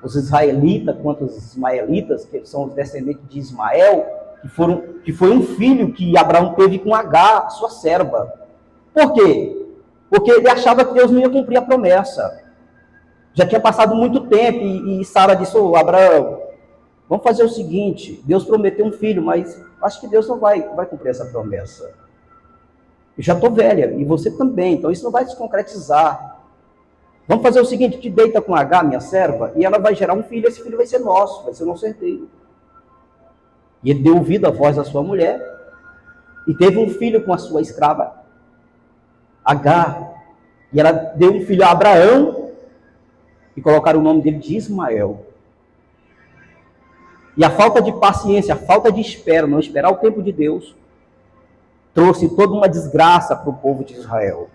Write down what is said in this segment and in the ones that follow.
os israelitas quanto os ismaelitas, que são os descendentes de Ismael, que foi um filho que Abraão teve com Agar, sua serva. Por quê? Porque ele achava que Deus não ia cumprir a promessa. Já tinha passado muito tempo e Sara disse: ô Abraão, vamos fazer o seguinte, Deus prometeu um filho, mas acho que Deus não vai cumprir essa promessa. Eu já estou velha, e você também, então isso não vai se concretizar. Vamos fazer o seguinte, te deita com Agar, minha serva, e ela vai gerar um filho, esse filho vai ser nosso herdeiro. E ele deu ouvido à voz da sua mulher, e teve um filho com a sua escrava, Agar, e ela deu um filho a Abraão, e colocaram o nome dele de Ismael. E a falta de paciência, a falta de espera, não esperar o tempo de Deus, trouxe toda uma desgraça para o povo de Israel.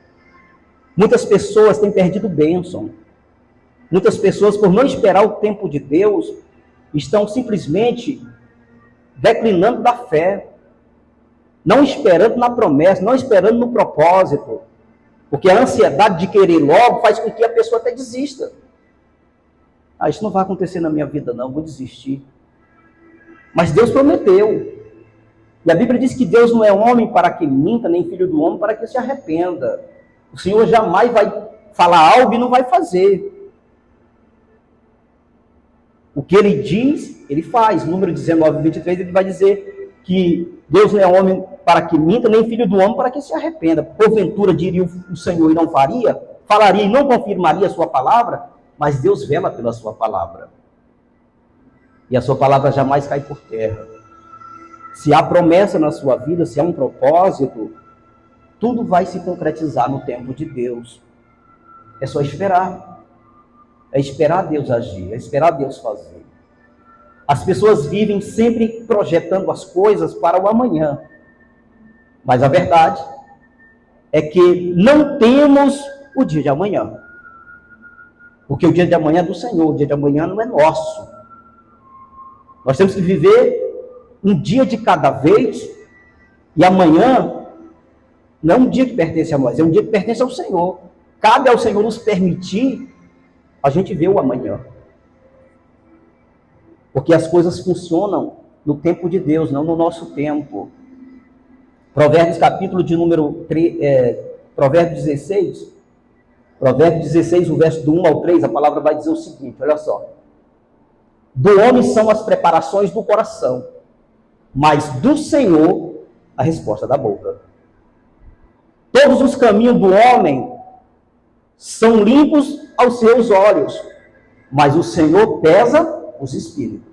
Muitas pessoas têm perdido bênção. Muitas pessoas, por não esperar o tempo de Deus, estão simplesmente declinando da fé, não esperando na promessa, não esperando no propósito, porque a ansiedade de querer logo faz com que a pessoa até desista. Isso não vai acontecer na minha vida não, vou desistir. Mas Deus prometeu. E a Bíblia diz que Deus não é homem para que minta, nem filho do homem para que se arrependa. O Senhor jamais vai falar algo e não vai fazer. O que Ele diz, Ele faz. Número 19, 23, Ele vai dizer que Deus não é homem para que minta, nem filho do homem para que se arrependa. Porventura, diria o Senhor e não faria? Falaria e não confirmaria a sua palavra? Mas Deus vela pela sua palavra. E a sua palavra jamais cai por terra. Se há promessa na sua vida, se há um propósito, tudo vai se concretizar no tempo de Deus. É só esperar. É esperar Deus agir, é esperar Deus fazer. As pessoas vivem sempre projetando as coisas para o amanhã. Mas a verdade é que não temos o dia de amanhã. Porque o dia de amanhã é do Senhor, o dia de amanhã não é nosso. Nós temos que viver um dia de cada vez, e amanhã não é um dia que pertence a nós, é um dia que pertence ao Senhor. Cabe ao Senhor nos permitir a gente ver o amanhã. Porque as coisas funcionam no tempo de Deus, não no nosso tempo. Provérbios capítulo de número 3, Provérbios 16, o verso do 1 ao 3, a palavra vai dizer o seguinte, olha só. Do homem são as preparações do coração, mas do Senhor a resposta da boca. Todos os caminhos do homem são limpos aos seus olhos, mas o Senhor pesa os espíritos.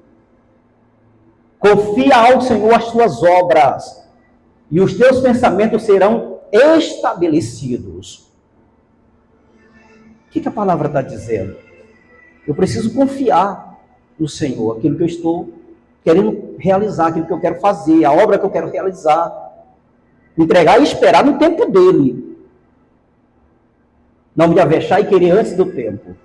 Confia ao Senhor as tuas obras, e os teus pensamentos serão estabelecidos. O que a palavra está dizendo? Eu preciso confiar no Senhor, aquilo que eu estou querendo realizar, aquilo que eu quero fazer, a obra que eu quero realizar. Entregar e esperar no tempo dele. Não me avexar e querer antes do tempo.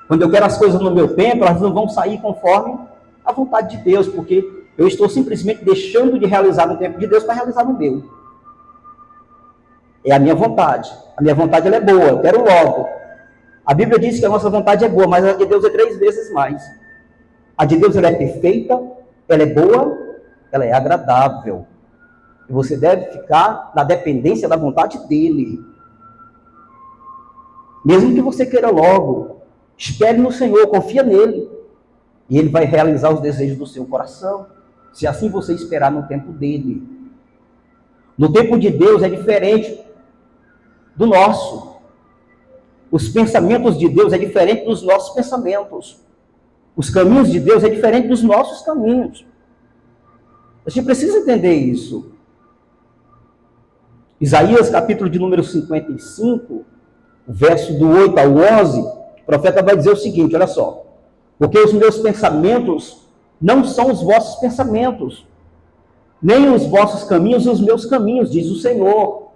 Quando eu quero as coisas no meu tempo, elas não vão sair conforme a vontade de Deus, porque eu estou simplesmente deixando de realizar no tempo de Deus para realizar no meu. É a minha vontade. A minha vontade ela é boa, eu quero logo. A Bíblia diz que a nossa vontade é boa, mas a de Deus é 3 vezes mais. A de Deus ela é perfeita, ela é boa, ela é agradável. E você deve ficar na dependência da vontade dele. Mesmo que você queira logo, espere no Senhor, confia nele. E ele vai realizar os desejos do seu coração, se assim você esperar no tempo dele. No tempo de Deus é diferente do nosso. Os pensamentos de Deus é diferente dos nossos pensamentos. Os caminhos de Deus é diferente dos nossos caminhos. A gente precisa entender isso. Isaías, capítulo de número 55, verso do 8 ao 11, o profeta vai dizer o seguinte, olha só. Porque os meus pensamentos não são os vossos pensamentos, nem os vossos caminhos os meus caminhos, diz o Senhor.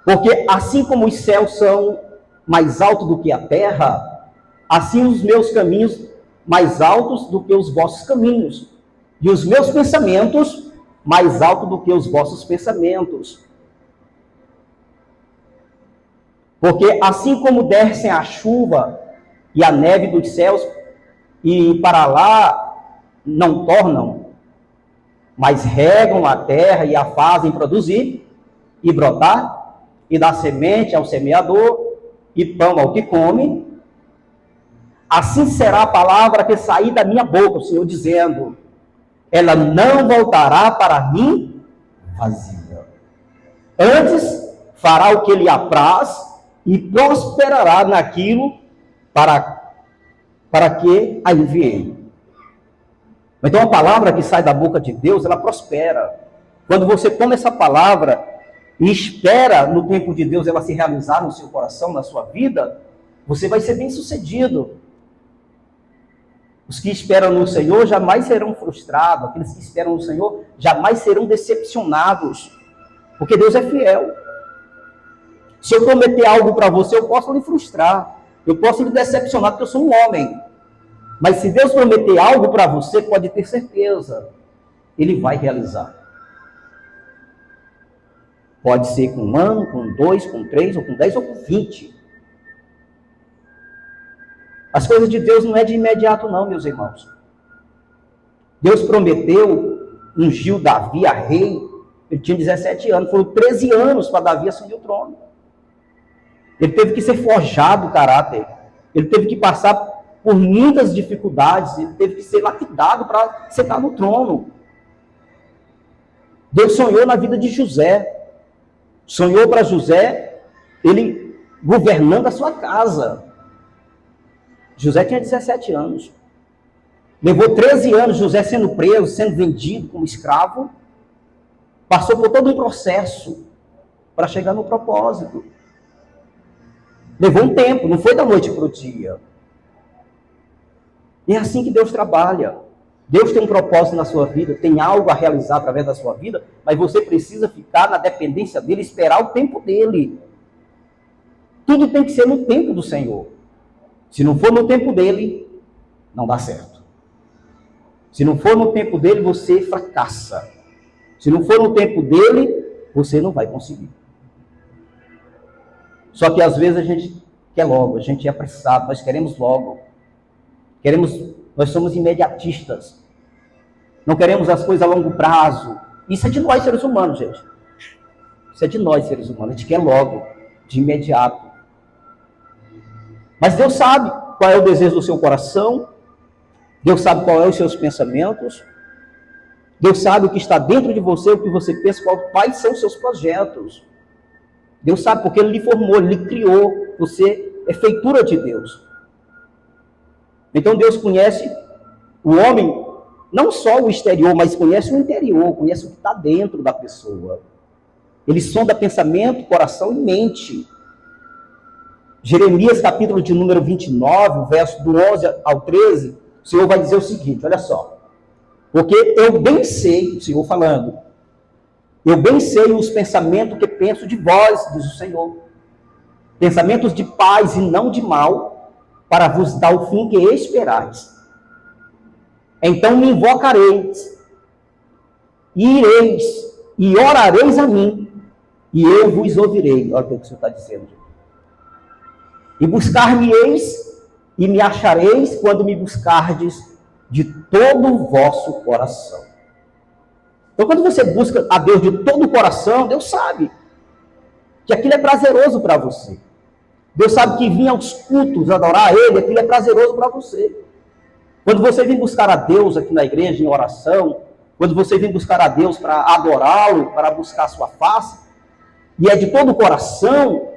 Porque assim como os céus são mais altos do que a terra, assim os meus caminhos mais altos do que os vossos caminhos, e os meus pensamentos mais altos do que os vossos pensamentos. Porque assim como descem a chuva e a neve dos céus, e para lá não tornam, mas regam a terra e a fazem produzir e brotar, e dá semente ao semeador e pão ao que come, assim será a palavra que sair da minha boca, o Senhor dizendo, ela não voltará para mim vazia. Antes fará o que lhe apraz e prosperará naquilo para que a enviei. Então a palavra que sai da boca de Deus, ela prospera. Quando você toma essa palavra e espera no tempo de Deus ela se realizar no seu coração, na sua vida, você vai ser bem sucedido. Os que esperam no Senhor jamais serão frustrados. Aqueles que esperam no Senhor jamais serão decepcionados. Porque Deus é fiel. Se eu prometer algo para você, eu posso lhe frustrar. Eu posso lhe decepcionar, porque eu sou um homem. Mas se Deus prometer algo para você, pode ter certeza. Ele vai realizar. Pode ser com 1 ano, com 2, com 3, ou com 10, ou com 20. As coisas de Deus não é de imediato não, meus irmãos. Deus prometeu, ungiu Davi a rei, ele tinha 17 anos, foram 13 anos para Davi assumir o trono. Ele teve que ser forjado o caráter, ele teve que passar por muitas dificuldades, ele teve que ser lapidado para sentar no trono. Deus sonhou na vida de José, sonhou para José, ele governando a sua casa. José tinha 17 anos. Levou 13 anos José sendo preso, sendo vendido como escravo. Passou por todo um processo para chegar no propósito. Levou um tempo, não foi da noite para o dia. E é assim que Deus trabalha. Deus tem um propósito na sua vida, tem algo a realizar através da sua vida, mas você precisa ficar na dependência dele, esperar o tempo dele. Tudo tem que ser no tempo do Senhor. Se não for no tempo dele, não dá certo. Se não for no tempo dele, você fracassa. Se não for no tempo dele, você não vai conseguir. Só que às vezes a gente quer logo, a gente é apressado, nós queremos logo. Nós somos imediatistas. Não queremos as coisas a longo prazo. Isso é de nós, seres humanos, gente. Isso é de nós, seres humanos. A gente quer logo, de imediato. Mas Deus sabe qual é o desejo do seu coração. Deus sabe qual é os seus pensamentos. Deus sabe o que está dentro de você, o que você pensa, quais são os seus projetos. Deus sabe porque Ele lhe formou, Ele lhe criou. Você é feitura de Deus. Então Deus conhece o homem, não só o exterior, mas conhece o interior, conhece o que está dentro da pessoa. Ele sonda pensamento, coração e mente. Jeremias, capítulo de número 29, verso do 11 ao 13, o Senhor vai dizer o seguinte, olha só. Porque eu bem sei, o Senhor falando, eu bem sei os pensamentos que penso de vós, diz o Senhor. Pensamentos de paz e não de mal, para vos dar o fim que esperais. Então me invocareis, e ireis, e orareis a mim, e eu vos ouvirei. Olha o que o Senhor está dizendo. E buscar-me-eis, e me achareis, quando me buscardes de todo o vosso coração. Então, quando você busca a Deus de todo o coração, Deus sabe que aquilo é prazeroso para você. Deus sabe que vir aos cultos, adorar a Ele, aquilo é prazeroso para você. Quando você vem buscar a Deus aqui na igreja, em oração, quando você vem buscar a Deus para adorá-lo, para buscar a sua face, e é de todo o coração,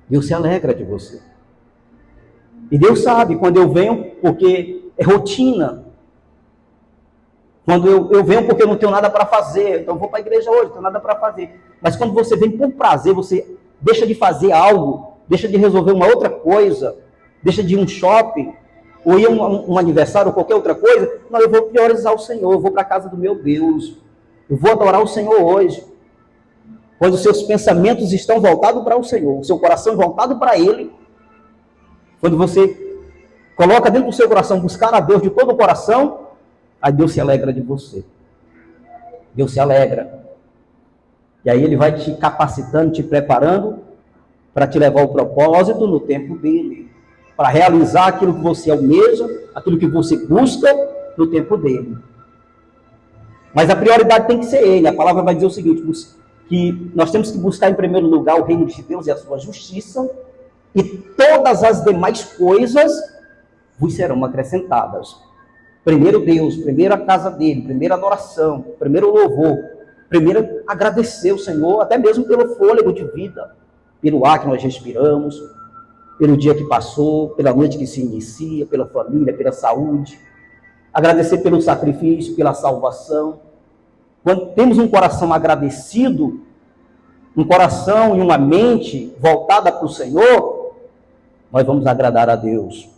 Deus se alegra de você. E Deus sabe quando eu venho, porque é rotina. Quando eu venho porque eu não tenho nada para fazer, então eu vou para a igreja hoje, não tenho nada para fazer. Mas quando você vem por prazer, você deixa de fazer algo, deixa de resolver uma outra coisa, deixa de ir um shopping, ou ir um aniversário, ou qualquer outra coisa, não, eu vou priorizar o Senhor, eu vou para a casa do meu Deus, eu vou adorar o Senhor hoje. Quando os seus pensamentos estão voltados para o Senhor, o seu coração voltado para Ele, quando você coloca dentro do seu coração buscar a Deus de todo o coração, aí Deus se alegra de você. Deus se alegra. E aí Ele vai te capacitando, te preparando para te levar ao propósito no tempo dele, para realizar aquilo que você almeja, aquilo que você busca no tempo dele. Mas a prioridade tem que ser ele. A palavra vai dizer o seguinte, que nós temos que buscar em primeiro lugar o reino de Deus e a sua justiça, e todas as demais coisas vos serão acrescentadas. Primeiro Deus, primeiro a casa dele, primeiro a adoração, primeiro o louvor, primeiro agradecer o Senhor, até mesmo pelo fôlego de vida, pelo ar que nós respiramos, pelo dia que passou, pela noite que se inicia, pela família, pela saúde. Agradecer pelo sacrifício, pela salvação. Quando temos um coração agradecido, um coração e uma mente voltada para o Senhor, nós vamos agradar a Deus.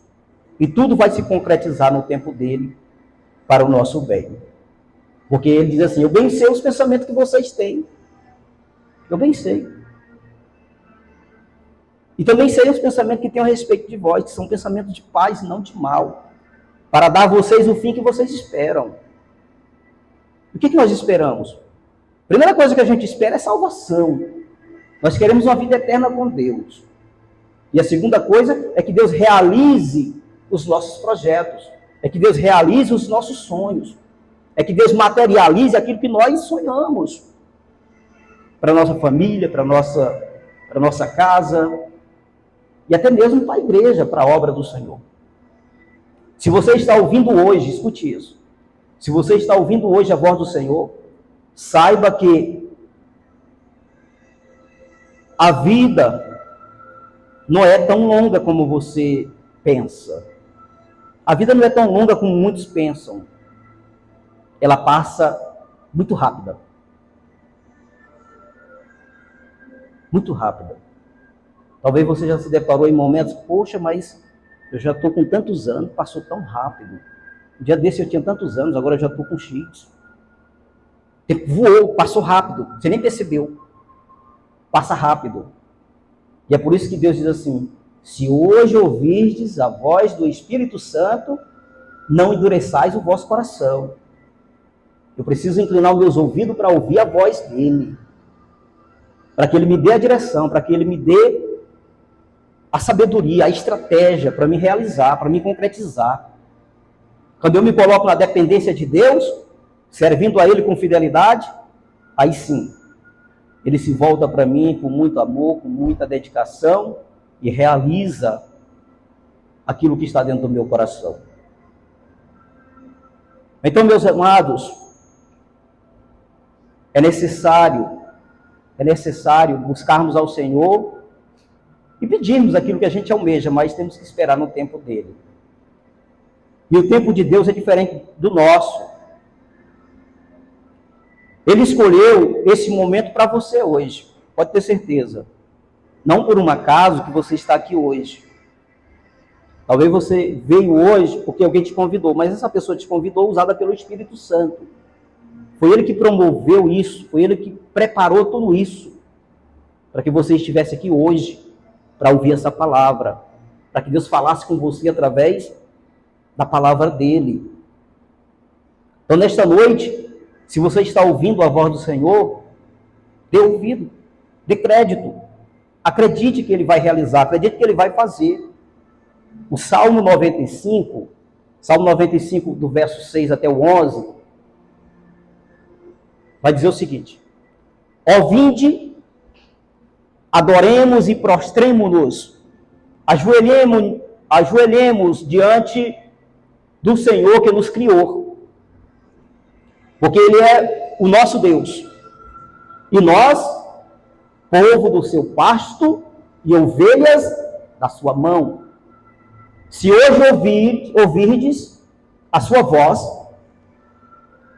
E tudo vai se concretizar no tempo dele, para o nosso bem. Porque ele diz assim, eu bem sei os pensamentos que vocês têm. Eu bem sei. E também sei os pensamentos que tenho a respeito de vós, que são pensamentos de paz e não de mal, para dar a vocês o fim que vocês esperam. O que nós esperamos? A primeira coisa que a gente espera é salvação. Nós queremos uma vida eterna com Deus. E a segunda coisa é que Deus realize os nossos projetos, é que Deus realize os nossos sonhos, é que Deus materialize aquilo que nós sonhamos para a nossa família, para a nossa casa, e até mesmo para a igreja, para a obra do Senhor. Se você está ouvindo hoje, escute isso, se você está ouvindo hoje a voz do Senhor, saiba que a vida não é tão longa como você pensa. A vida não é tão longa como muitos pensam. Ela passa muito rápida. Muito rápida. Talvez você já se deparou em momentos, poxa, mas eu já estou com tantos anos, passou tão rápido. Um dia desse eu tinha tantos anos, agora eu já estou com X. O tempo voou, passou rápido, você nem percebeu. Passa rápido. E é por isso que Deus diz assim, se hoje ouvirdes a voz do Espírito Santo, não endureçais o vosso coração. Eu preciso inclinar os meus ouvidos para ouvir a voz dele. Para que ele me dê a direção, para que ele me dê a sabedoria, a estratégia para me realizar, para me concretizar. Quando eu me coloco na dependência de Deus, servindo a ele com fidelidade, aí sim, ele se volta para mim com muito amor, com muita dedicação, e realiza aquilo que está dentro do meu coração. Então, meus amados, é necessário buscarmos ao Senhor e pedirmos aquilo que a gente almeja, mas temos que esperar no tempo dele. E o tempo de Deus é diferente do nosso. Ele escolheu esse momento para você hoje, pode ter certeza. Não por um acaso que você está aqui hoje. Talvez você veio hoje porque alguém te convidou, mas essa pessoa te convidou usada pelo Espírito Santo. Foi ele que promoveu isso, foi ele que preparou tudo isso, para que você estivesse aqui hoje, para ouvir essa palavra, para que Deus falasse com você através da palavra dele. Então, nesta noite, se você está ouvindo a voz do Senhor, dê ouvido, dê crédito. Acredite que ele vai realizar, acredite que ele vai fazer. O Salmo 95 do verso 6 até o 11, vai dizer o seguinte: ó vinde, adoremos e prostremo-nos, ajoelhemos diante do Senhor que nos criou, porque ele é o nosso Deus, e nós, povo do seu pasto e ovelhas da sua mão. Se hoje ouvirdes a sua voz,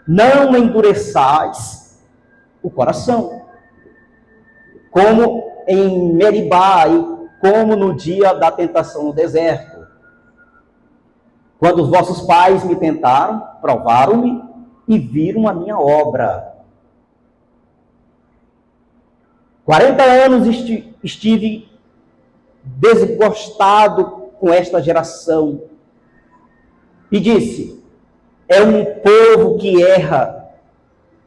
não endureçais o coração, como em Meribá e como no dia da tentação no deserto, quando os vossos pais me tentaram, provaram-me e viram a minha obra. 40 anos estive desgostado com esta geração. E disse, é um povo que erra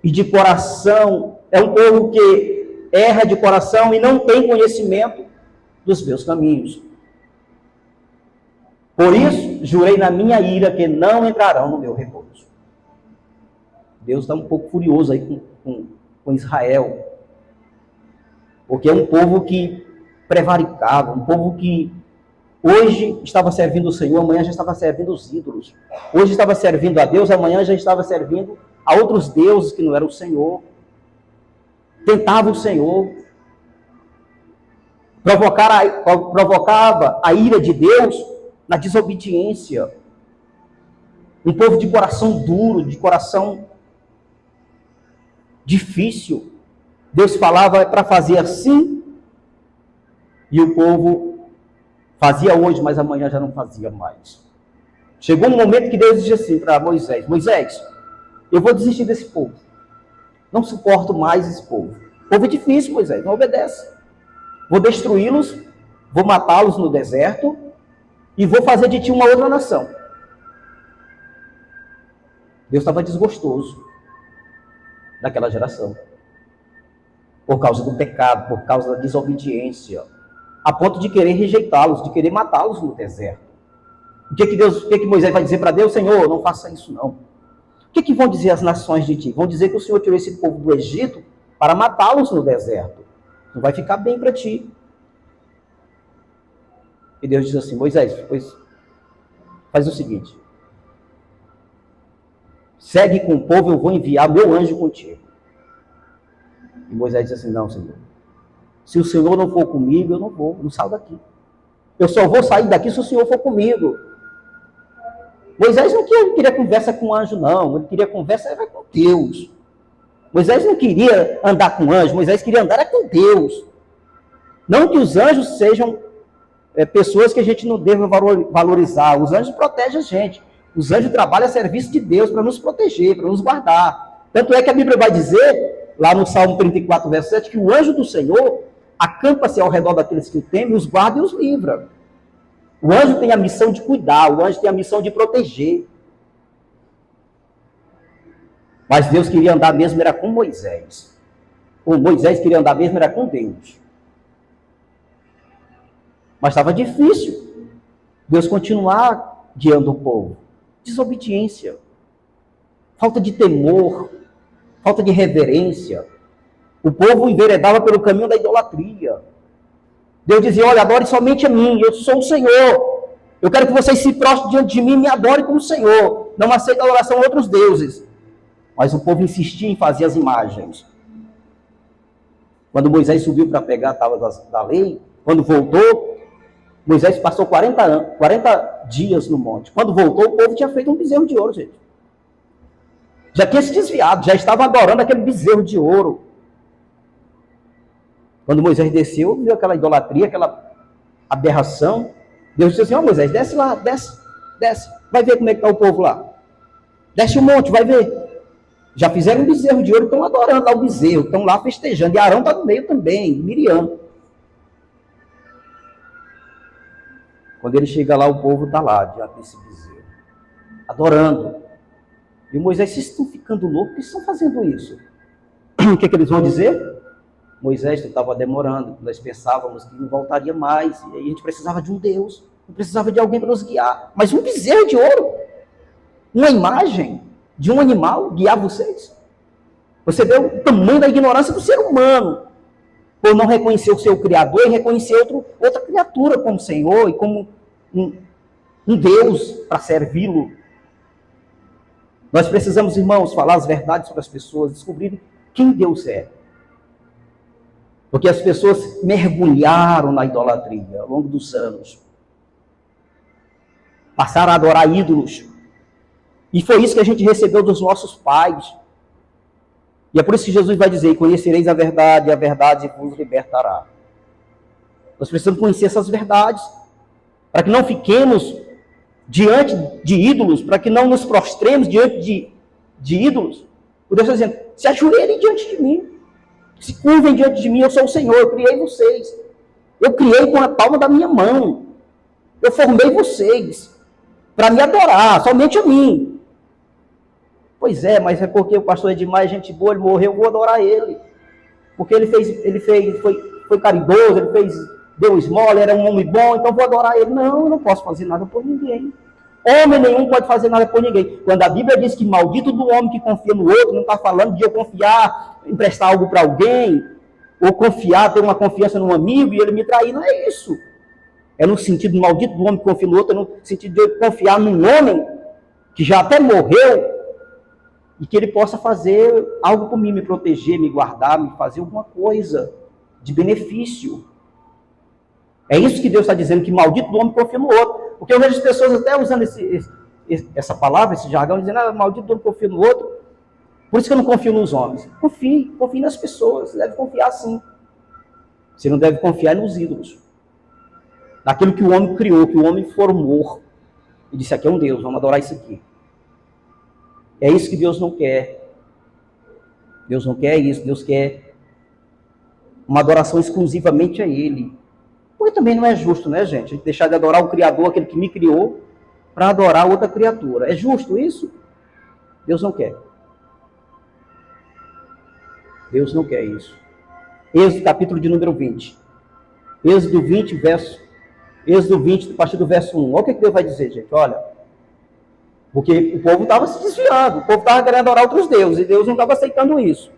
e de coração, é um povo que erra de coração e não tem conhecimento. dos meus caminhos. Por isso, jurei na minha ira que não entrarão no meu repouso. Deus está um pouco furioso aí com Israel, porque é um povo que prevaricava, um povo que hoje estava servindo o Senhor, amanhã já estava servindo os ídolos. Hoje estava servindo a Deus, amanhã já estava servindo a outros deuses que não eram o Senhor. Tentava o Senhor. Provocava a ira de Deus na desobediência. Um povo de coração duro, de coração difícil. Deus falava para fazer assim, e o povo fazia hoje, mas amanhã já não fazia mais. Chegou um momento que Deus disse assim para Moisés: Moisés, eu vou desistir desse povo. Não suporto mais esse povo. O povo é difícil, Moisés, não obedece. Vou destruí-los, vou matá-los no deserto e vou fazer de ti uma outra nação. Deus estava desgostoso daquela geração. Por causa do pecado, por causa da desobediência, a ponto de querer rejeitá-los, de querer matá-los no deserto. O que Moisés vai dizer para Deus? Senhor, não faça isso não. O que vão dizer as nações de ti? Vão dizer que o Senhor tirou esse povo do Egito para matá-los no deserto. Não vai ficar bem para ti. E Deus diz assim: Moisés, pois faz o seguinte, segue com o povo, eu vou enviar meu anjo contigo. E Moisés diz assim: não, Senhor, se o Senhor não for comigo, eu não vou, eu não saio daqui. Eu só vou sair daqui se o Senhor for comigo. Moisés não queria conversa com o anjo, não. Ele queria conversa com Deus. Moisés não queria andar com anjo, Moisés queria andar com Deus. Não que os anjos sejam pessoas que a gente não deva valorizar. Os anjos protegem a gente. Os anjos trabalham a serviço de Deus para nos proteger, para nos guardar. Tanto é que a Bíblia vai dizer, lá no Salmo 34, verso 7, que o anjo do Senhor acampa-se ao redor daqueles que o temem, os guarda e os livra. O anjo tem a missão de cuidar, o anjo tem a missão de proteger. Mas Deus queria andar mesmo era com Moisés. Ou Moisés queria andar mesmo era com Deus. Mas estava difícil Deus continuar guiando o povo. Desobediência, falta de temor, falta de reverência. O povo enveredava pelo caminho da idolatria. Deus dizia: olha, adore somente a mim, eu sou o Senhor. Eu quero que vocês se prostrem diante de mim e me adorem como Senhor. Não aceita adoração a outros deuses. Mas o povo insistia em fazer as imagens. Quando Moisés subiu para pegar a tábua da lei, quando voltou, Moisés passou 40 dias no monte. Quando voltou, o povo tinha feito um bezerro de ouro, gente. Já tinha se desviado, já estava adorando aquele bezerro de ouro. Quando Moisés desceu, viu aquela idolatria, aquela aberração. Deus disse assim: ó, Moisés, desce lá, desce. Vai ver como é que está o povo lá. Desce o monte, vai ver. Já fizeram um bezerro de ouro, estão adorando lá o bezerro, estão lá festejando. E Arão está no meio também, Miriam. Quando ele chega lá, o povo está lá, diante desse bezerro, adorando. E Moisés: vocês estão ficando loucos? Por que estão fazendo isso? O que eles vão dizer? Moisés, tu estava demorando, nós pensávamos que não voltaria mais, e aí a gente precisava de um Deus, não precisava de alguém para nos guiar. Mas um bezerro de ouro, uma imagem de um animal guiar vocês? Você vê o tamanho da ignorância do ser humano, por não reconhecer o seu Criador e reconhecer outra criatura como Senhor e como um Deus para servi-lo. Nós precisamos, irmãos, falar as verdades para as pessoas, descobrirem quem Deus é. Porque as pessoas mergulharam na idolatria ao longo dos anos. Passaram a adorar ídolos. E foi isso que a gente recebeu dos nossos pais. E é por isso que Jesus vai dizer: conhecereis a verdade, e a verdade vos libertará. Nós precisamos conhecer essas verdades, para que não fiquemos diante de ídolos, para que não nos prostremos diante de ídolos. O Deus está dizendo: se ajoelhem diante de mim. Se curvem diante de mim, eu sou o Senhor, eu criei vocês. Eu criei com a palma da minha mão. Eu formei vocês para me adorar, somente a mim. Pois é, mas é porque o pastor Edmar é gente boa, ele morreu, eu vou adorar ele. Porque ele foi caridoso, ele fez deu esmola, era um homem bom, então vou adorar ele. Não, eu não posso fazer nada por ninguém. Homem nenhum pode fazer nada por ninguém. Quando a Bíblia diz que maldito do homem que confia no outro, não está falando de eu confiar, emprestar algo para alguém, ou confiar, ter uma confiança num amigo e ele me trair. Não é isso. É no sentido maldito do homem que confia no outro, é no sentido de eu confiar num homem que já até morreu e que ele possa fazer algo por mim, me proteger, me guardar, me fazer alguma coisa de benefício. É isso que Deus está dizendo, que maldito do homem que confia no outro. Porque eu vejo as pessoas até usando essa palavra, esse jargão, dizendo, maldito do homem que confia no outro. Por isso que eu não confio nos homens. Confie nas pessoas. Você deve confiar sim. Você não deve confiar nos ídolos. Naquilo que o homem criou, que o homem formou. E disse, aqui é um Deus, vamos adorar isso aqui. É isso que Deus não quer. Deus não quer isso. Deus quer uma adoração exclusivamente a Ele. Porque também não é justo, né, gente? A gente deixar de adorar o Criador, aquele que me criou, para adorar outra criatura. É justo isso? Deus não quer. Deus não quer isso. Êxodo, capítulo de número 20. Êxodo 20, a partir do verso 1. Olha o que Deus vai dizer, gente. Olha. Porque o povo estava se desviando. O povo estava querendo adorar outros deuses. E Deus não estava aceitando isso.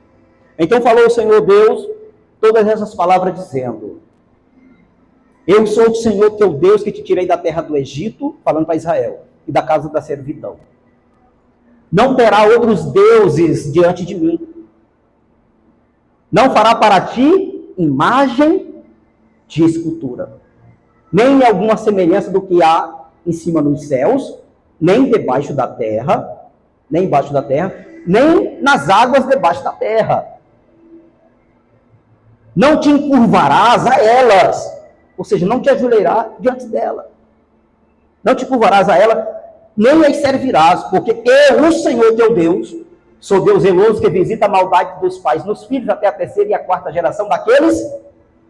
Então falou o Senhor Deus todas essas palavras dizendo: eu sou o Senhor teu Deus que te tirei da terra do Egito, falando para Israel, e da casa da servidão. Não terá outros deuses diante de mim. Não fará para ti imagem de escultura, nem alguma semelhança do que há em cima nos céus, nem debaixo da terra, nem nas águas debaixo da terra. Não te encurvarás a elas, ou seja, não te ajoelharás diante dela. Não te curvarás a ela, nem as servirás, porque eu, o Senhor teu Deus, sou Deus zeloso que visita a maldade dos pais nos filhos até a terceira e a quarta geração daqueles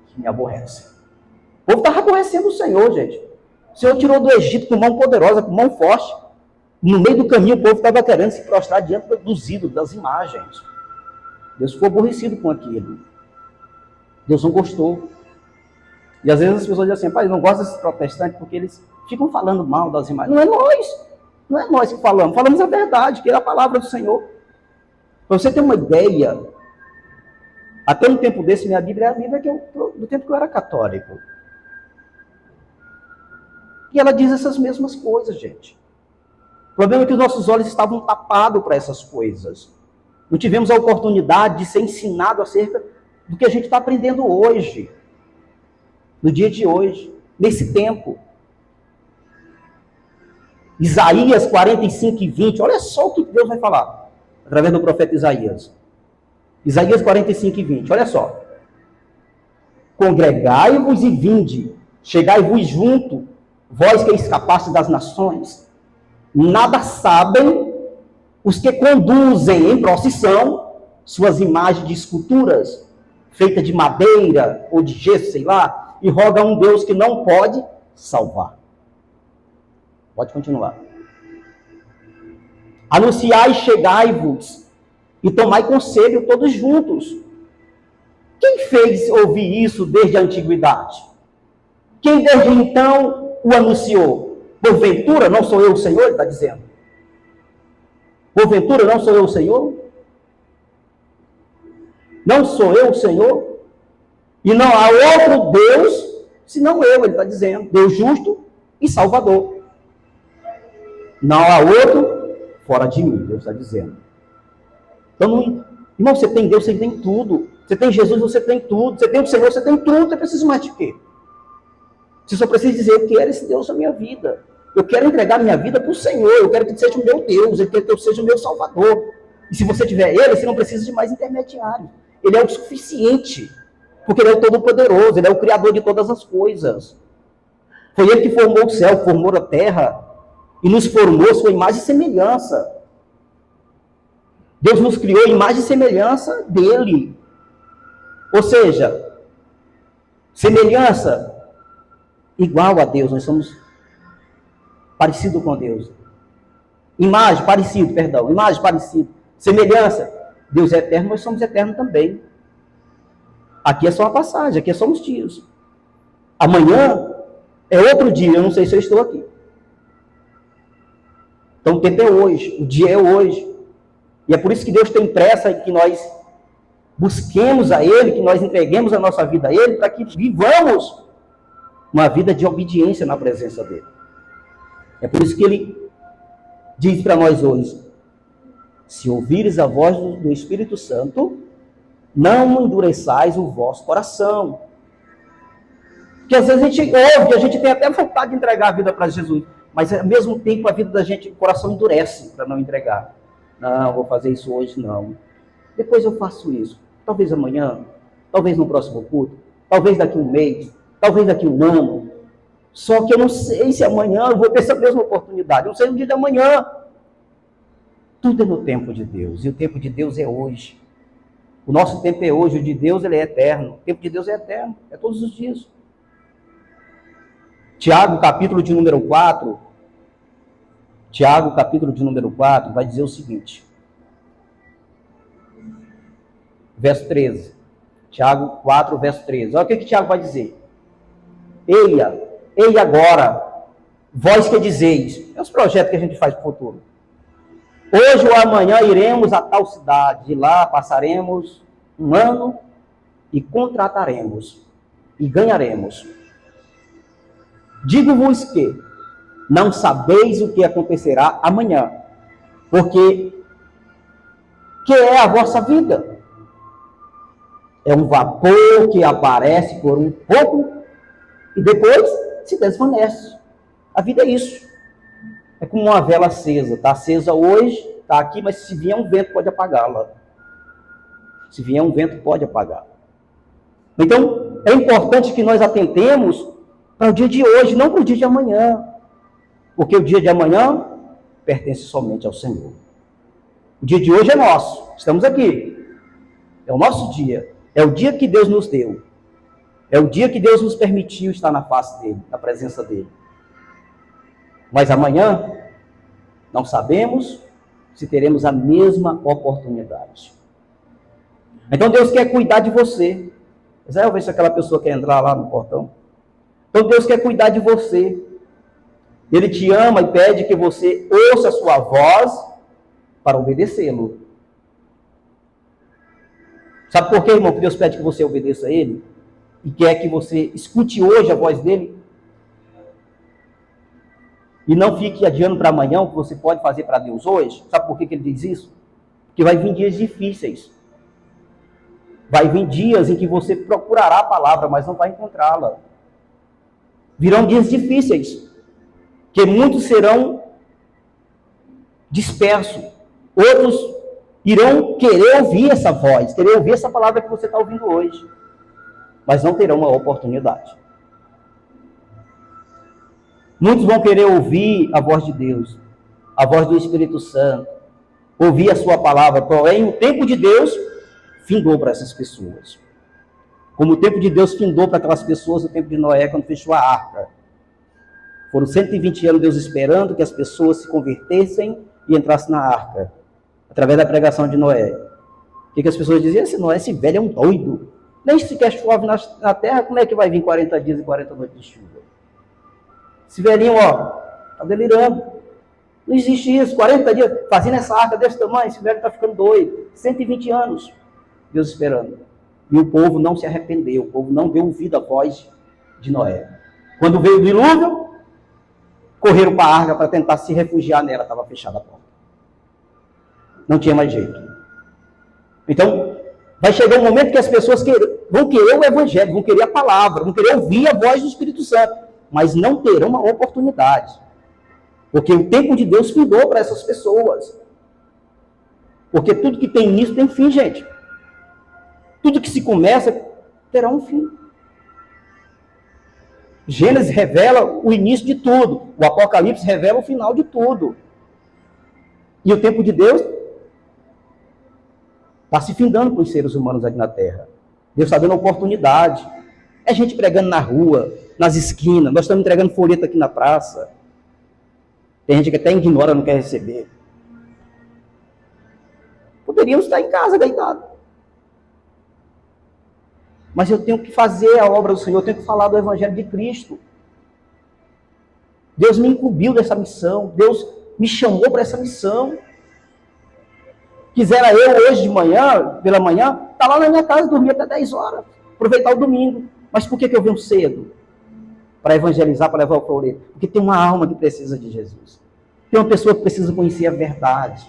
que me aborrecem. O povo estava aborrecendo o Senhor, gente. O Senhor tirou do Egito com mão poderosa, com mão forte. No meio do caminho, o povo estava querendo se prostrar diante dos ídolos, das imagens. Deus ficou aborrecido com aquilo. Deus não gostou. E às vezes as pessoas dizem assim, pai, eu não gosto desses protestantes porque eles ficam falando mal das imagens. Não é nós que falamos a verdade, que é a palavra do Senhor. Para você ter uma ideia, até um tempo desse, minha Bíblia é a Bíblia do tempo que eu era católico. E ela diz essas mesmas coisas, gente. O problema é que os nossos olhos estavam tapados para essas coisas. Não tivemos a oportunidade de ser ensinado acerca do que a gente está aprendendo hoje. No dia de hoje, nesse tempo. Isaías 45 e 20, olha só o que Deus vai falar, através do profeta Isaías. Isaías 45 e 20, olha só. Congregai-vos e vinde, chegai-vos junto, vós que escapastes das nações. Nada sabem os que conduzem em procissão suas imagens de esculturas, feitas de madeira ou de gesso, sei lá, e roga a um Deus que não pode salvar. Pode continuar. Anunciai, chegai-vos e tomai conselho todos juntos. Quem fez ouvir isso desde a antiguidade? Quem desde então o anunciou? Porventura não sou eu o Senhor? Ele está dizendo. Porventura não sou eu o Senhor? Não sou eu o Senhor? E não há outro Deus senão eu, ele está dizendo. Deus justo e salvador. Não há outro fora de mim, Deus está dizendo. Então, irmão, você tem Deus, você tem tudo. Você tem Jesus, você tem tudo. Você tem o Senhor, você tem tudo. Você precisa mais de quê? Você só precisa dizer, eu quero esse Deus na minha vida. Eu quero entregar minha vida para o Senhor. Eu quero que ele seja o meu Deus. Eu quero que ele seja o meu Salvador. E se você tiver ele, você não precisa de mais intermediário. Ele é o suficiente. Porque ele é o Todo-Poderoso. Ele é o Criador de todas as coisas. Foi ele que formou o céu, formou a terra. E nos formou sua imagem e semelhança. Deus nos criou imagem e semelhança dele. Ou seja, semelhança igual a Deus. Nós somos parecidos com Deus. Imagem, parecido. Semelhança. Deus é eterno, nós somos eternos também. Aqui é só uma passagem, aqui é só uns tios. Amanhã é outro dia, eu não sei se eu estou aqui. Então o tempo é hoje, o dia é hoje. E é por isso que Deus tem pressa em que nós busquemos a Ele, que nós entreguemos a nossa vida a Ele, para que vivamos uma vida de obediência na presença dEle. É por isso que Ele diz para nós hoje: se ouvires a voz do Espírito Santo, não endureçais o vosso coração. Porque às vezes a gente ouve, a gente tem até vontade de entregar a vida para Jesus, mas ao mesmo tempo a vida da gente, o coração endurece para não entregar. Não, vou fazer isso hoje, não. Depois eu faço isso. Talvez amanhã, talvez no próximo culto, talvez daqui a um mês, talvez daqui a um ano. Só que eu não sei se amanhã eu vou ter essa mesma oportunidade. Eu não sei no dia de amanhã. Tudo é no tempo de Deus. E o tempo de Deus é hoje. O nosso tempo é hoje. O de Deus, ele é eterno. O tempo de Deus é eterno. É todos os dias. Tiago, capítulo de número 4. Tiago, capítulo de número 4, vai dizer o seguinte. Verso 13. Tiago 4, verso 13. Olha o que Tiago vai dizer. Eia agora, vós que dizeis. É os projetos que a gente faz para o futuro. Hoje ou amanhã iremos a tal cidade. E lá passaremos um ano e contrataremos. E ganharemos. Digo-vos que não sabeis o que acontecerá amanhã. Porque que é a vossa vida? É um vapor que aparece por um pouco e depois se desvanece. A vida é isso. É como uma vela acesa. Está acesa hoje, está aqui, mas se vier um vento pode apagá-la. Se vier um vento pode apagá-la. Então, é importante que nós atentemos para o dia de hoje, não para o dia de amanhã. Porque o dia de amanhã pertence somente ao Senhor. O dia de hoje é nosso. Estamos aqui. É o nosso dia. É o dia que Deus nos deu. É o dia que Deus nos permitiu estar na face dele, na presença dele. Mas amanhã, não sabemos se teremos a mesma oportunidade. Então Deus quer cuidar de você. Zé, eu vejo se aquela pessoa quer entrar lá no portão. Então Deus quer cuidar de você. Ele te ama e pede que você ouça a sua voz para obedecê-lo. Sabe por quê, irmão, que Deus pede que você obedeça a Ele? E quer que você escute hoje a voz dEle? E não fique adiando para amanhã o que você pode fazer para Deus hoje. Sabe por que Ele diz isso? Porque vai vir dias difíceis. Vai vir dias em que você procurará a palavra, mas não vai encontrá-la. Virão dias difíceis. Que muitos serão dispersos. Outros irão querer ouvir essa voz, querer ouvir essa palavra que você está ouvindo hoje. Mas não terão uma oportunidade. Muitos vão querer ouvir a voz de Deus, a voz do Espírito Santo, ouvir a sua palavra, porém o tempo de Deus findou para essas pessoas. Como o tempo de Deus findou para aquelas pessoas no tempo de Noé, quando fechou a arca. Foram 120 anos Deus esperando que as pessoas se convertessem e entrassem na arca, através da pregação de Noé. O que as pessoas diziam? Esse Noé, esse velho é um doido. Nem sequer chove na terra, como é que vai vir 40 dias e 40 noites de chuva? Esse velhinho, ó, está delirando. Não existe isso. 40 dias, fazendo essa arca desse tamanho, esse velho está ficando doido. 120 anos, Deus esperando. E o povo não se arrependeu, o povo não deu ouvido à voz de Noé. Quando veio o dilúvio, correram para a arca para tentar se refugiar nela, estava fechada a porta. Não tinha mais jeito. Então, vai chegar um momento que as pessoas vão querer o evangelho, vão querer a palavra, vão querer ouvir a voz do Espírito Santo, mas não terão uma oportunidade. Porque o tempo de Deus findou para essas pessoas. Porque tudo que tem início tem fim, gente. Tudo que se começa terá um fim. Gênesis revela o início de tudo. O Apocalipse revela o final de tudo. E o tempo de Deus está se findando para os seres humanos aqui na Terra. Deus está dando oportunidade. É gente pregando na rua, nas esquinas. Nós estamos entregando folheto aqui na praça. Tem gente que até ignora, não quer receber. Poderíamos estar em casa deitado. Mas eu tenho que fazer a obra do Senhor, eu tenho que falar do Evangelho de Cristo. Deus me incumbiu dessa missão, Deus me chamou para essa missão. Quisera eu hoje de manhã, pela manhã, estar lá na minha casa, dormir até 10 horas, aproveitar o domingo. Mas por que eu venho cedo? Para evangelizar, para levar o folheto? Porque tem uma alma que precisa de Jesus. Tem uma pessoa que precisa conhecer a verdade,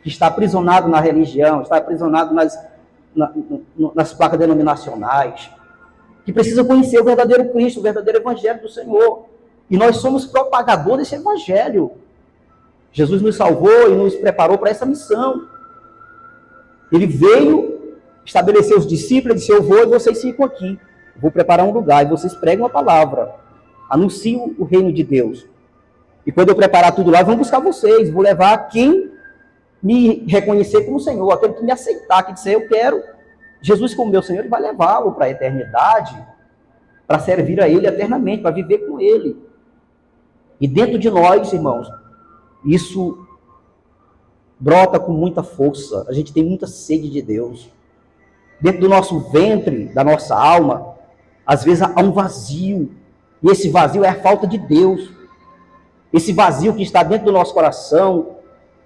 que está aprisionado na religião, está aprisionado nas placas denominacionais, que precisa conhecer o verdadeiro Cristo, o verdadeiro Evangelho do Senhor. E nós somos propagadores desse Evangelho. Jesus nos salvou e nos preparou para essa missão. Ele veio estabelecer os discípulos, disse: eu vou e vocês ficam aqui. Vou preparar um lugar e vocês pregam a palavra. Anunciem o reino de Deus. E quando eu preparar tudo lá, vão buscar vocês. Vou levar quem me reconhecer como Senhor, aquele que me aceitar, que disser: eu quero Jesus como meu Senhor, Ele vai levá-lo para a eternidade, para servir a Ele eternamente, para viver com Ele. E dentro de nós, irmãos, isso brota com muita força. A gente tem muita sede de Deus. Dentro do nosso ventre, da nossa alma, às vezes há um vazio. E esse vazio é a falta de Deus. Esse vazio que está dentro do nosso coração,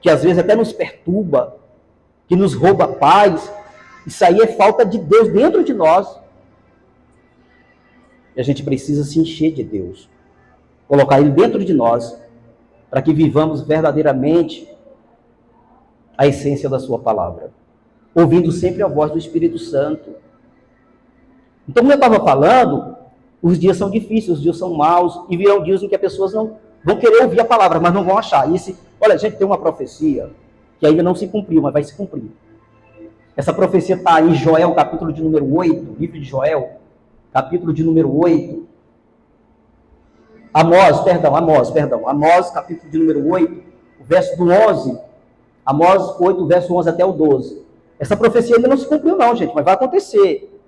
que às vezes até nos perturba, que nos rouba a paz, isso aí é falta de Deus dentro de nós. E a gente precisa se encher de Deus, colocar Ele dentro de nós, para que vivamos verdadeiramente a essência da sua palavra, ouvindo sempre a voz do Espírito Santo. Então, como eu estava falando, os dias são difíceis, os dias são maus, e virão dias em que as pessoas não vão querer ouvir a palavra, mas não vão achar. Olha, a gente tem uma profecia que ainda não se cumpriu, mas vai se cumprir. Essa profecia está em Joel, capítulo de número 8, livro de Joel, capítulo de número 8. Amós, capítulo de número 8, verso do 11. Amós 8, verso 11 até o 12. Essa profecia ainda não se cumpriu não, gente, mas vai acontecer.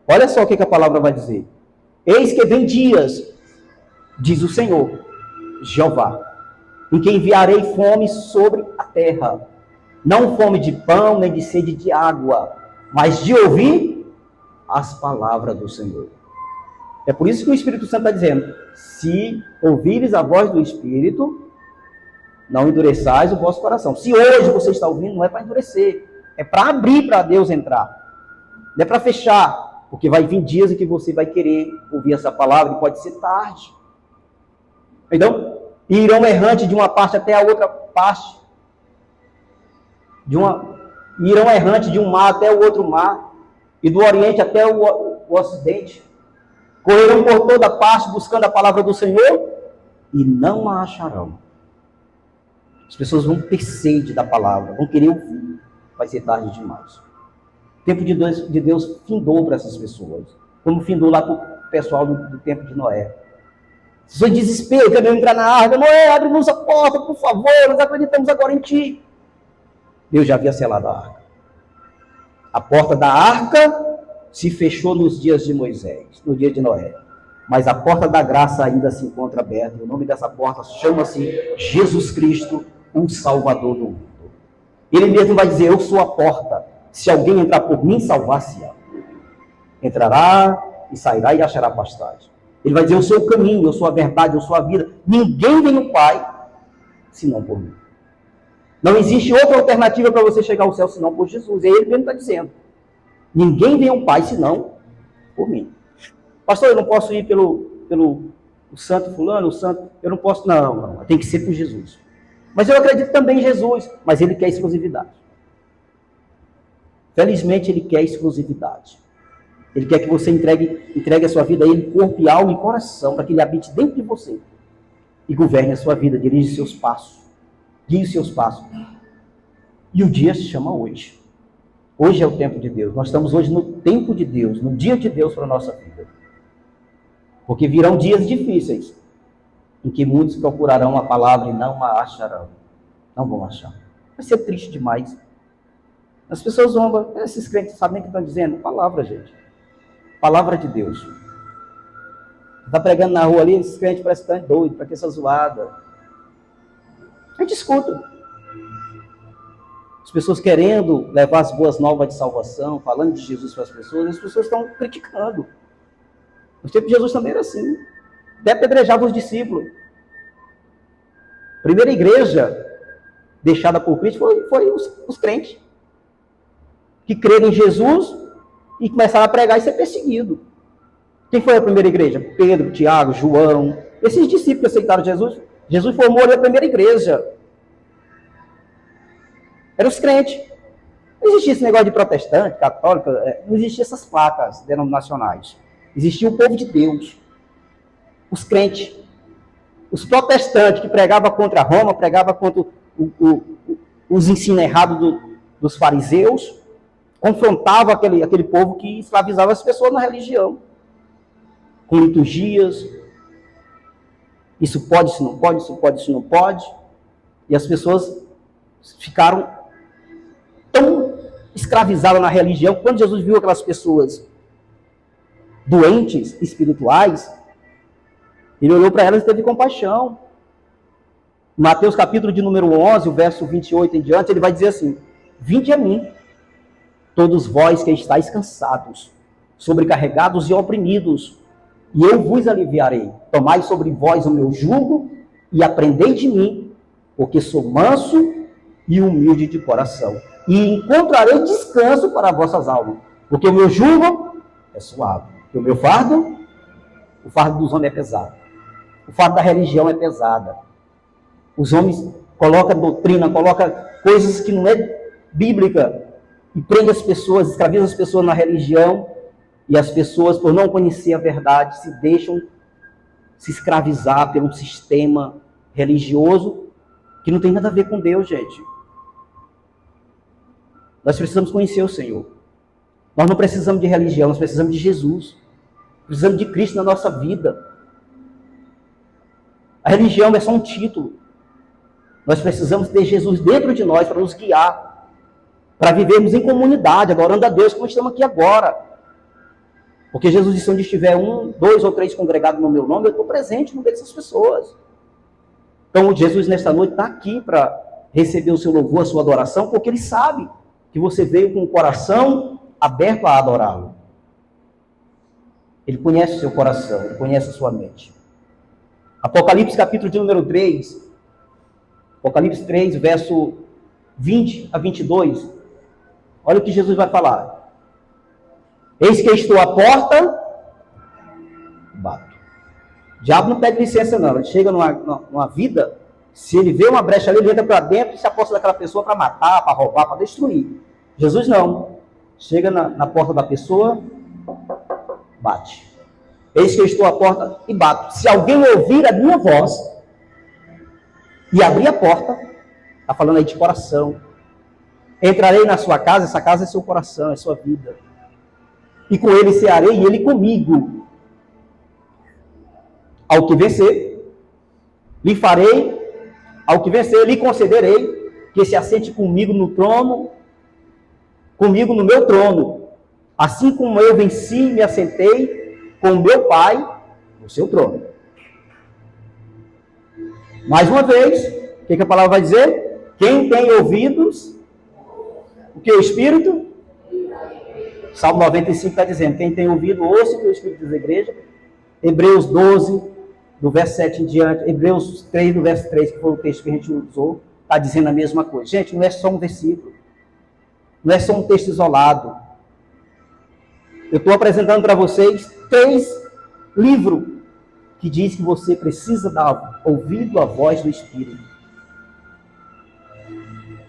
Olha só o que a palavra vai dizer. Eis que vem dias, diz o Senhor, Jeová, em que enviarei fome sobre a terra. Não fome de pão, nem de sede de água, mas de ouvir as palavras do Senhor. É por isso que o Espírito Santo está dizendo: se ouvires a voz do Espírito, não endureçais o vosso coração. Se hoje você está ouvindo, não é para endurecer, é para abrir para Deus entrar. Não é para fechar, porque vai vir dias em que você vai querer ouvir essa palavra e pode ser tarde. Então, irão errante de uma parte até a outra parte. Irão errante de um mar até o outro mar, e do Oriente até o Ocidente. Correrão por toda parte buscando a palavra do Senhor e não a acharão. As pessoas vão ter sede da palavra, vão querer ouvir. Vai ser tarde demais. O tempo de Deus findou para essas pessoas, como findou lá para o pessoal do tempo de Noé. As pessoas em desespero, querendo entrar na arca. Noé, abre-nos a porta, por favor, nós acreditamos agora em ti. Deus já havia selado a arca. A porta da arca se fechou nos dias de Moisés, no dia de Noé. Mas a porta da graça ainda se encontra aberta. O nome dessa porta chama-se Jesus Cristo, o Salvador do mundo. Ele mesmo vai dizer: eu sou a porta. Se alguém entrar por mim, salvar-se-á. Entrará e sairá e achará pastagem. Ele vai dizer: eu sou o caminho, eu sou a verdade, eu sou a vida. Ninguém vem ao Pai, senão por mim. Não existe outra alternativa para você chegar ao céu, senão por Jesus. É Ele mesmo que está dizendo. Ninguém vem ao Pai, senão por mim. Pastor, eu não posso ir pelo santo fulano, o santo... Eu não posso... Não. Tem que ser por Jesus. Mas eu acredito também em Jesus. Mas Ele quer exclusividade. Felizmente, Ele quer exclusividade. Ele quer que você entregue a sua vida a Ele, corpo e alma e coração, para que Ele habite dentro de você e governe a sua vida, dirige seus passos, guie os seus passos. E o dia se chama hoje. Hoje é o tempo de Deus. Nós estamos hoje no tempo de Deus, no dia de Deus para a nossa vida. Porque virão dias difíceis, em que muitos procurarão a palavra e não a acharão. Não vão achar. Vai ser triste demais. As pessoas zombam, esses crentes sabem o que estão dizendo? Palavra, gente. Palavra de Deus. Está pregando na rua ali, esses crentes parecem que estão doidos, para que essa zoada? A gente escuta. as pessoas querendo levar as boas novas de salvação, falando de Jesus para as pessoas estão criticando. No tempo de Jesus também era assim. Até apedrejava os discípulos. A primeira igreja deixada por Cristo foi os crentes, que creram em Jesus e começaram a pregar e ser perseguido. Quem foi a primeira igreja? Pedro, Tiago, João. Esses discípulos que aceitaram Jesus. Jesus formou ali a primeira igreja. Eram os crentes. Não existia esse negócio de protestante, católico, não existia essas placas denominacionais. Existia o povo de Deus. Os crentes. Os protestantes que pregavam contra Roma, pregavam contra os ensinos errados dos fariseus, confrontavam aquele povo que escravizava as pessoas na religião. Com liturgias, isso pode, isso não pode, isso pode, isso não pode. E as pessoas ficaram tão escravizadas na religião. Quando Jesus viu aquelas pessoas doentes, espirituais, ele olhou para elas e teve compaixão. Mateus capítulo de número 11, o verso 28 em diante, ele vai dizer assim: vinde a mim, todos vós que estáis cansados, sobrecarregados e oprimidos, e eu vos aliviarei. Tomai sobre vós o meu jugo e aprendei de mim, porque sou manso e humilde de coração, e encontrarei descanso para vossas almas, porque o meu jugo é suave, e o meu fardo, o fardo dos homens é pesado. O fardo da religião é pesada. Os homens colocam doutrina, colocam coisas que não é bíblica, e prende as pessoas, escraviza as pessoas na religião, e as pessoas, por não conhecer a verdade, se deixam se escravizar pelo sistema religioso que não tem nada a ver com Deus, gente. Nós precisamos conhecer o Senhor. Nós não precisamos de religião, nós precisamos de Jesus. Precisamos de Cristo na nossa vida. A religião é só um título. Nós precisamos ter Jesus dentro de nós para nos guiar, para vivermos em comunidade, adorando a Deus como estamos aqui agora. Porque Jesus disse: onde estiver 1, 2 ou 3 congregados no meu nome, eu estou presente no meio dessas pessoas. Então Jesus nesta noite está aqui para receber o seu louvor, a sua adoração, porque Ele sabe que você veio com o coração aberto a adorá-lo. Ele conhece o seu coração, Ele conhece a sua mente. Apocalipse capítulo de número 3, Apocalipse 3, verso 20 a 22, olha o que Jesus vai falar. Eis que estou à porta, bato. O diabo não pede licença não, ele chega numa vida, se ele vê uma brecha ali, ele entra para dentro e se aposta daquela pessoa para matar, para roubar, para destruir. Jesus não, chega na porta da pessoa, bate. Eis que eu estou à porta e bato. Se alguém ouvir a minha voz e abrir a porta, está falando aí de coração, entrarei na sua casa, essa casa é seu coração, é sua vida. E com ele cearei e ele comigo. Ao que vencer, lhe farei, ao que vencer, lhe concederei que se assente comigo no trono, comigo no meu trono, assim como eu venci e me assentei com o meu Pai no seu trono. Mais uma vez, o que a palavra vai dizer? Quem tem ouvidos, o que o Espírito? Salmo 95 está dizendo, quem tem ouvido, ouça o que o Espírito diz à igreja. Hebreus 12, do verso 7 em diante, Hebreus 3, do verso 3, que foi o texto que a gente usou, está dizendo a mesma coisa. Gente, não é só um versículo, não é só um texto isolado. Eu estou apresentando para vocês 3 livros que diz que você precisa dar ouvido à voz do Espírito.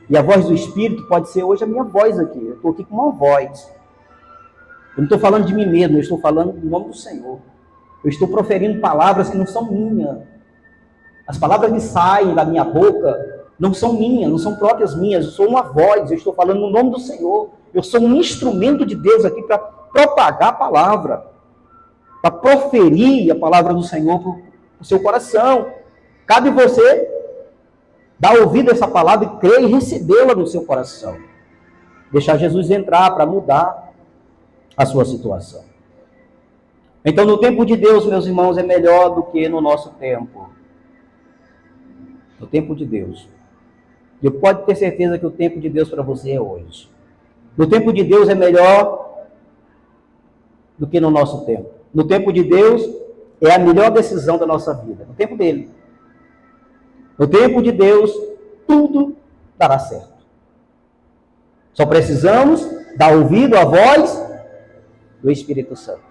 E a voz do Espírito pode ser hoje a minha voz aqui. Eu estou aqui com uma voz. Eu não estou falando de mim mesmo, eu estou falando do nome do Senhor. Eu estou proferindo palavras que não são minhas. As palavras que saem da minha boca não são minhas, não são próprias minhas. Eu sou uma voz, eu estou falando no nome do Senhor. Eu sou um instrumento de Deus aqui para propagar a palavra, para proferir a palavra do Senhor para o seu coração. Cabe você dar ouvido a essa palavra e crer e recebê-la no seu coração. Deixar Jesus entrar para mudar a sua situação. Então, no tempo de Deus, meus irmãos, é melhor do que no nosso tempo. No tempo de Deus. E eu pode ter certeza que o tempo de Deus para você é hoje. No tempo de Deus é melhor do que no nosso tempo. No tempo de Deus é a melhor decisão da nossa vida. No tempo dele. No tempo de Deus, tudo dará certo. Só precisamos dar ouvido à voz do Espírito Santo.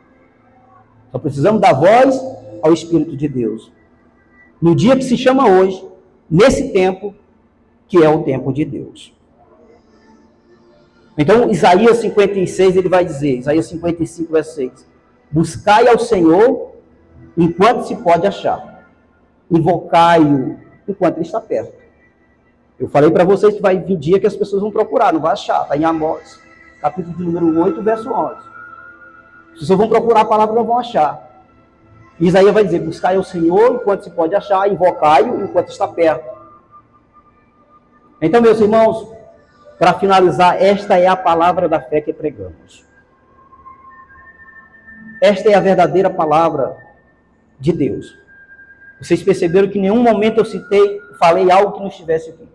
Só precisamos dar voz ao Espírito de Deus. No dia que se chama hoje, nesse tempo, que é o tempo de Deus. Então, Isaías 56, ele vai dizer, Isaías 55, verso 6, buscai ao Senhor enquanto se pode achar. Invocai-o enquanto ele está perto. Eu falei para vocês que vai vir dia que as pessoas vão procurar, não vai achar. Está em Amós, capítulo de número 8, verso 11. As pessoas vão procurar a palavra e não vão achar. Isaías vai dizer, buscai ao Senhor enquanto se pode achar, invocai-o enquanto está perto. Então, meus irmãos, para finalizar, esta é a palavra da fé que pregamos. Esta é a verdadeira palavra de Deus. Vocês perceberam que em nenhum momento eu falei algo que não estivesse aqui.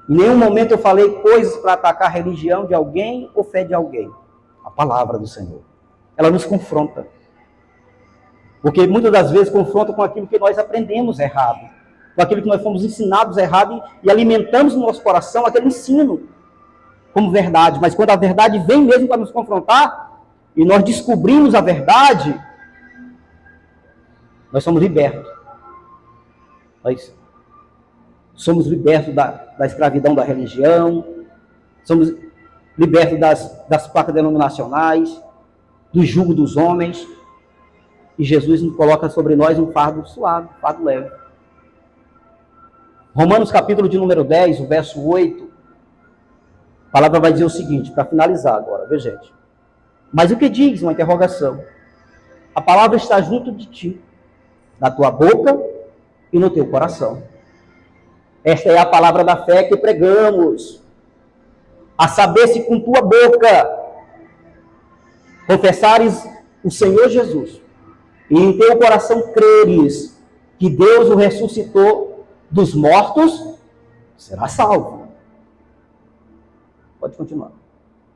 Em nenhum momento eu falei coisas para atacar a religião de alguém ou fé de alguém. A palavra do Senhor. Ela nos confronta. Porque muitas das vezes confronta com aquilo que nós aprendemos errado. Com aquilo que nós fomos ensinados errado e alimentamos no nosso coração aquele ensino como verdade. Mas quando a verdade vem mesmo para nos confrontar e nós descobrimos a verdade, nós somos libertos. Nós somos libertos da escravidão da religião, somos libertos das placas denominacionais, do jugo dos homens, e Jesus nos coloca sobre nós um fardo suave, um fardo leve. Romanos capítulo de número 10, o verso 8, a palavra vai dizer o seguinte, para finalizar agora, viu gente? Mas o que diz? Uma interrogação. A palavra está junto de ti, na tua boca e no teu coração. Esta é a palavra da fé que pregamos. A saber se com tua boca confessares o Senhor Jesus e em teu coração creres que Deus o ressuscitou dos mortos, será salvo. Pode continuar.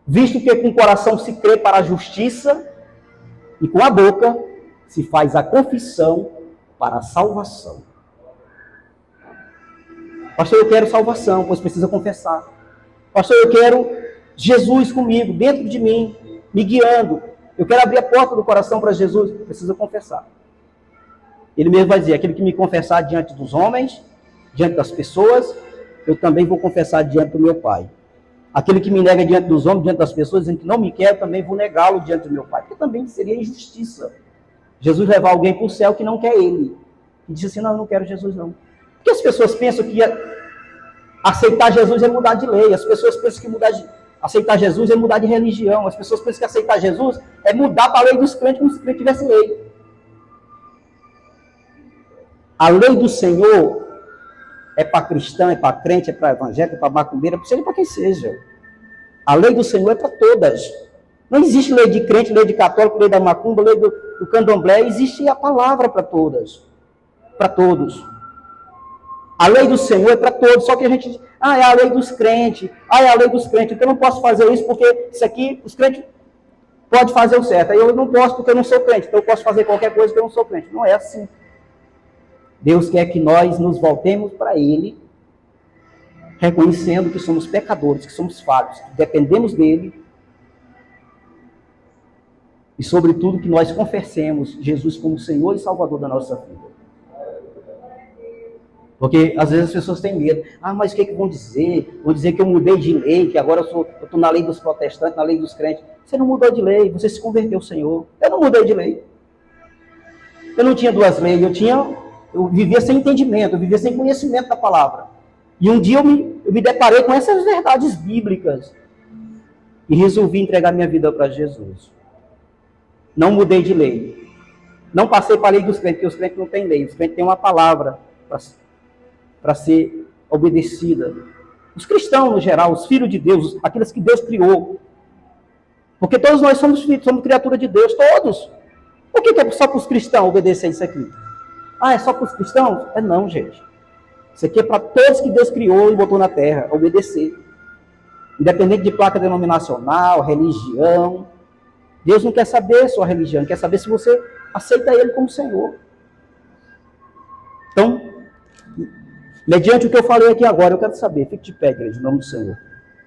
Visto que com o coração se crê para a justiça e com a boca se faz a confissão para a salvação. Pastor, eu quero salvação, pois precisa confessar. Pastor, eu quero Jesus comigo, dentro de mim, me guiando. Eu quero abrir a porta do coração para Jesus, precisa confessar. Ele mesmo vai dizer, aquele que me confessar diante dos homens, diante das pessoas, eu também vou confessar diante do meu Pai. Aquele que me nega diante dos homens, diante das pessoas, dizendo que não me quer, eu também vou negá-lo diante do meu Pai. Porque também seria injustiça. Jesus levar alguém para o céu que não quer ele. E diz assim, não, eu não quero Jesus não. Porque as pessoas pensam que aceitar Jesus é mudar de lei. As pessoas pensam que aceitar Jesus é mudar de religião. As pessoas pensam que aceitar Jesus é mudar para a lei dos crentes como se crente tivesse lei. A lei do Senhor é para cristão, é para crente, é para evangélico, é para macumbeira, seja para quem seja. A lei do Senhor é para todas. Não existe lei de crente, lei de católico, lei da macumba, lei do candomblé. Existe a palavra para todas. Para todos. A lei do Senhor é para todos, só que a gente diz, é a lei dos crentes, é a lei dos crentes, então eu não posso fazer isso porque isso aqui, os crentes podem fazer o certo, aí eu não posso porque eu não sou crente, então eu posso fazer qualquer coisa porque eu não sou crente. Não é assim. Deus quer que nós nos voltemos para Ele, reconhecendo que somos pecadores, que somos falhos, que dependemos dEle, e sobretudo que nós confessemos Jesus como Senhor e Salvador da nossa vida. Porque às vezes as pessoas têm medo. Mas o que vão dizer? Vão dizer que eu mudei de lei, que agora eu estou na lei dos protestantes, na lei dos crentes. Você não mudou de lei, você se converteu ao Senhor. Eu não mudei de lei. Eu não tinha duas leis, eu vivia sem entendimento, eu vivia sem conhecimento da palavra. E um dia eu me deparei com essas verdades bíblicas e resolvi entregar minha vida para Jesus. Não mudei de lei. Não passei para a lei dos crentes, porque os crentes não têm lei. Os crentes têm uma palavra para ser obedecida. Os cristãos, no geral, os filhos de Deus, aqueles que Deus criou. Porque todos nós somos filhos, somos criatura de Deus, todos. Por que é só para os cristãos obedecer isso aqui? É só para os cristãos? Não, gente. Isso aqui é para todos que Deus criou e botou na terra, obedecer. Independente de placa denominacional, religião. Deus não quer saber sua religião, quer saber se você aceita Ele como Senhor. Então, mediante o que eu falei aqui agora, eu quero saber, fique de pé, igreja, em nome do Senhor.